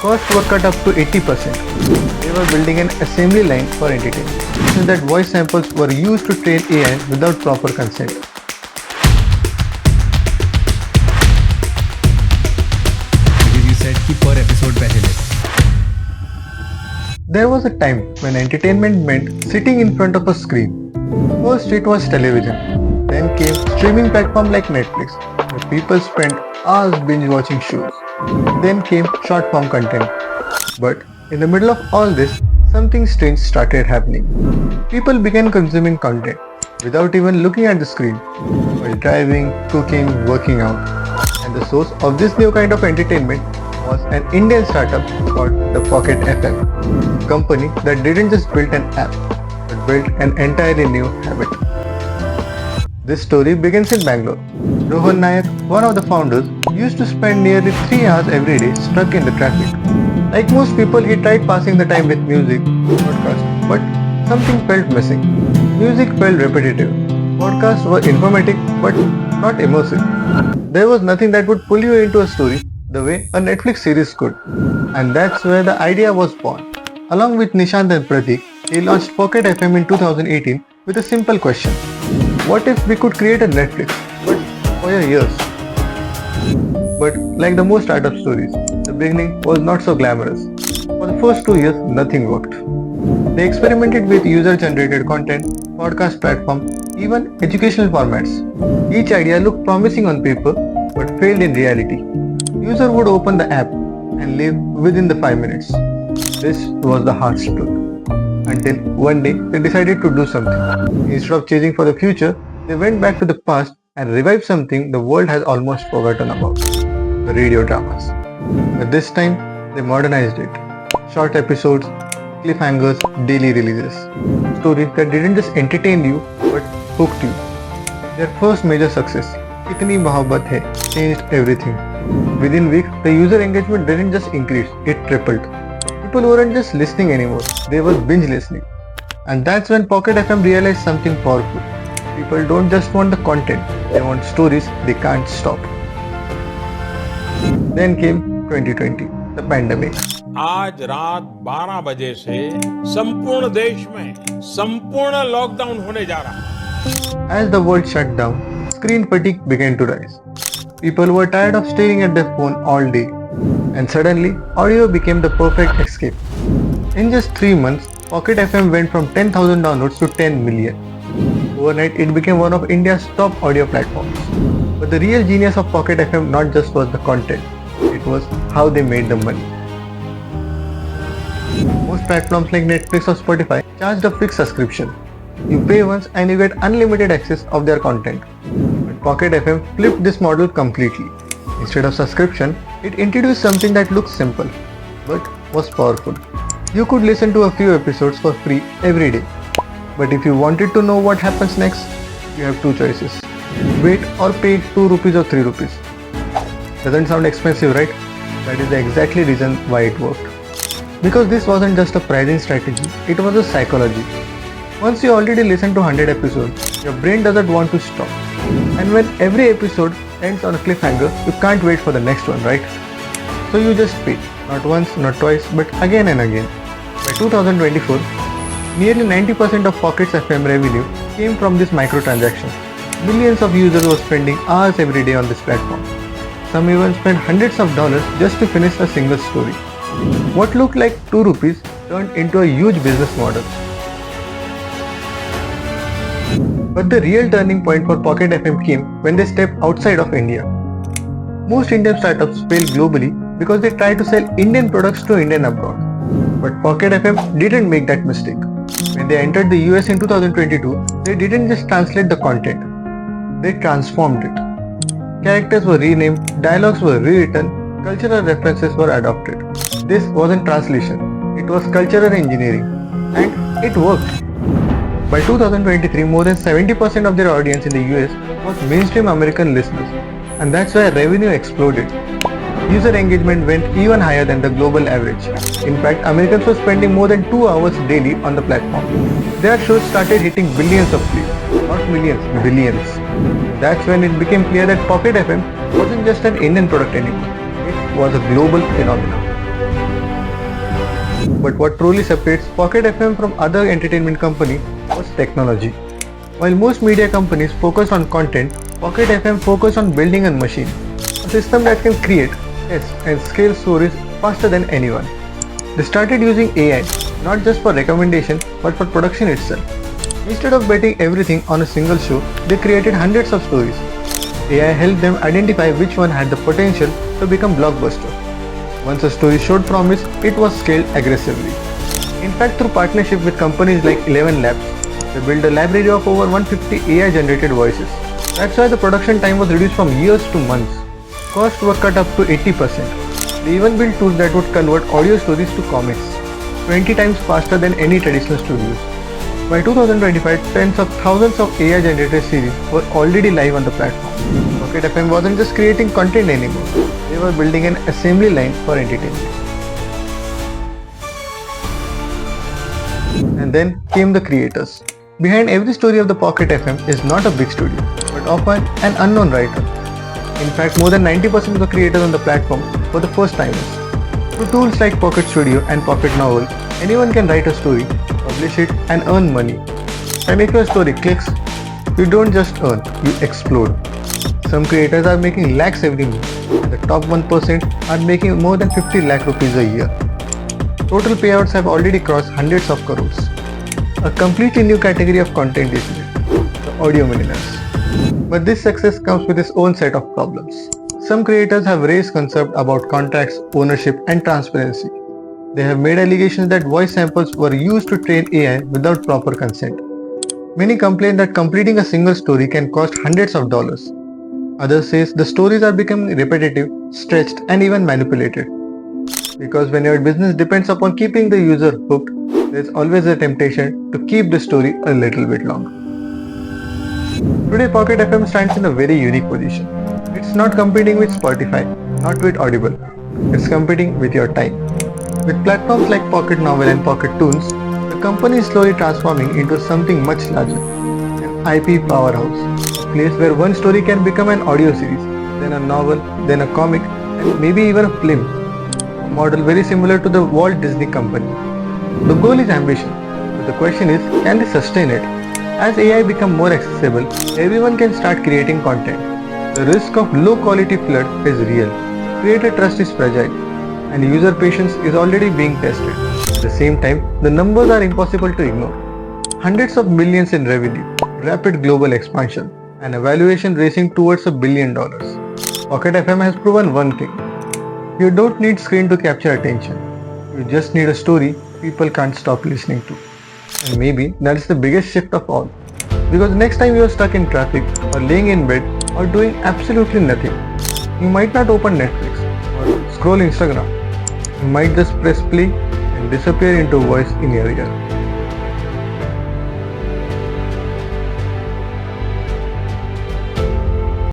Costs were cut up to 80%. They were building an assembly line for entertainment, since that voice samples were used to train AI without proper consent. Because you said कि per episode पैसे ले. There was a time when entertainment meant sitting in front of a screen. First it was television, then came streaming platforms like Netflix, where people spent hours binge watching shows. Then came short form content. But in the middle of all this, something strange started happening. People began consuming content without even looking at the screen, while driving, cooking, working out. And the source of this new kind of entertainment was an Indian startup called the Pocket FM, a company that didn't just build an app, but built an entirely new habit. This story begins in Bangalore. Rohan Nayak, one of the founders, used to spend nearly 3 hours every day stuck in the traffic. Like most people, he tried passing the time with music, podcasts, but something felt missing. Music felt repetitive. Podcasts were informative but not immersive. There was nothing that would pull you into a story the way a Netflix series could. And that's where the idea was born. Along with Nishant and Pratik, he launched Pocket FM in 2018 with a simple question. What if we could create a Netflix, but for your ears? But like the most startup stories, the beginning was not so glamorous. For the first 2 years, nothing worked. They experimented with user-generated content, podcast platform, even educational formats. Each idea looked promising on paper, but failed in reality. User would open the app and leave within the 5 minutes. This was the harsh truth. Until one day they decided to do something. Instead of chasing for the future, they went back to the past and revived something the world has almost forgotten about, the radio dramas. But this time, they modernized it. Short episodes, cliffhangers, daily releases. Stories that didn't just entertain you, but hooked you. Their first major success, Kitni Mohabbat Hai, changed everything. Within weeks, the user engagement didn't just increase, it tripled. People weren't just listening anymore, they were binge listening. And that's when Pocket FM realized something powerful. People don't just want the content, they want stories they can't stop. Then came 2020, the pandemic. आज रात 12 बजे से संपूर्ण देश में संपूर्ण lockdown होने जा रहा है। As the world shut down, screen fatigue began to rise. People were tired of staring at their phone all day. And suddenly, audio became the perfect escape. In just 3 months, Pocket FM went from 10,000 downloads to 10 million. Overnight, it became one of India's top audio platforms. But the real genius of Pocket FM not just was the content, it was how they made the money. Most platforms like Netflix or Spotify charged a fixed subscription. You pay once and you get unlimited access of their content. But Pocket FM flipped this model completely. Instead of subscription, it introduced something that looked simple, but was powerful. You could listen to a few episodes for free every day. But if you wanted to know what happens next, you have 2 choices. Wait or pay 2 rupees or 3 rupees. Doesn't sound expensive, right? That is the exactly reason why it worked. Because this wasn't just a pricing strategy, it was a psychology. Once you already listen to 100 episodes, your brain doesn't want to stop. And when every episode ends on a cliffhanger, you can't wait for the next one, right? So you just pay, not once, not twice, but again and again. By 2024, nearly 90% of Pocket's FM revenue came from this microtransaction. Millions of users were spending hours every day on this platform. Some even spent hundreds of dollars just to finish a single story. What looked like 2 rupees turned into a huge business model. But the real turning point for Pocket FM came when they stepped outside of India. Most Indian startups fail globally because they try to sell Indian products to Indian abroad. But Pocket FM didn't make that mistake. When they entered the US in 2022, they didn't just translate the content. They transformed it. Characters were renamed, dialogues were rewritten, cultural references were adopted. This wasn't translation, it was cultural engineering. And it worked. By 2023, more than 70% of their audience in the US was mainstream American listeners, and that's why revenue exploded. User engagement went even higher than the global average. In fact, Americans were spending more than 2 hours daily on the platform. Their shows started hitting billions of views, not millions, billions. That's when it became clear that Pocket FM wasn't just an Indian product anymore. It was a global phenomenon. But what truly separates Pocket FM from other entertainment companies was technology. While most media companies focused on content, Pocket FM focused on building a machine, a system that can create, test, and scale stories faster than anyone. They started using AI, not just for recommendation, but for production itself. Instead of betting everything on a single show, they created hundreds of stories. AI helped them identify which one had the potential to become blockbuster. Once a story showed promise, it was scaled aggressively. In fact, through partnership with companies like 11 Labs, they built a library of over 150 AI-generated voices. That's why the production time was reduced from years to months. Costs were cut up to 80%. They even built tools that would convert audio stories to comics, 20 times faster than any traditional studios. By 2025, tens of thousands of AI-generated series were already live on the platform. Pocket FM wasn't just creating content anymore, they were building an assembly line for entertainment. And then came the creators. Behind every story of the Pocket FM is not a big studio, but often an unknown writer. In fact, more than 90% of the creators on the platform were the first timers. Through tools like Pocket Studio and Pocket Novel, anyone can write a story, publish it, and earn money. And if your story clicks, you don't just earn, you explode. Some creators are making lakhs every month, and the top 1% are making more than 50 lakh rupees a year. Total payouts have already crossed hundreds of crores. A completely new category of content is made, the audio millionaires. But this success comes with its own set of problems. Some creators have raised concerns about contracts, ownership, and transparency. They have made allegations that voice samples were used to train AI without proper consent. Many complain that completing a single story can cost hundreds of dollars. Others say the stories are becoming repetitive, stretched, and even manipulated. Because when your business depends upon keeping the user hooked, there's always a temptation to keep the story a little bit longer. Today, Pocket FM stands in a very unique position. It's not competing with Spotify, not with Audible. It's competing with your time. With platforms like Pocket Novel and Pocket Tunes, the company is slowly transforming into something much larger. An IP powerhouse, a place where one story can become an audio series, then a novel, then a comic, and maybe even a film. A model very similar to the Walt Disney Company. The goal is ambition, but the question is, can they sustain it? As AI becomes more accessible, everyone can start creating content. The risk of low quality flood is real. Creator trust is fragile, and user patience is already being tested. At the same time, the numbers are impossible to ignore. Hundreds of millions in revenue, rapid global expansion, and a valuation racing towards $1 billion. Pocket FM has proven one thing. You don't need screen to capture attention. You just need a story people can't stop listening to. And maybe that's the biggest shift of all. Because next time you're stuck in traffic or laying in bed or doing absolutely nothing, you might not open Netflix or scroll Instagram. You might just press play and disappear into a voice in your ear.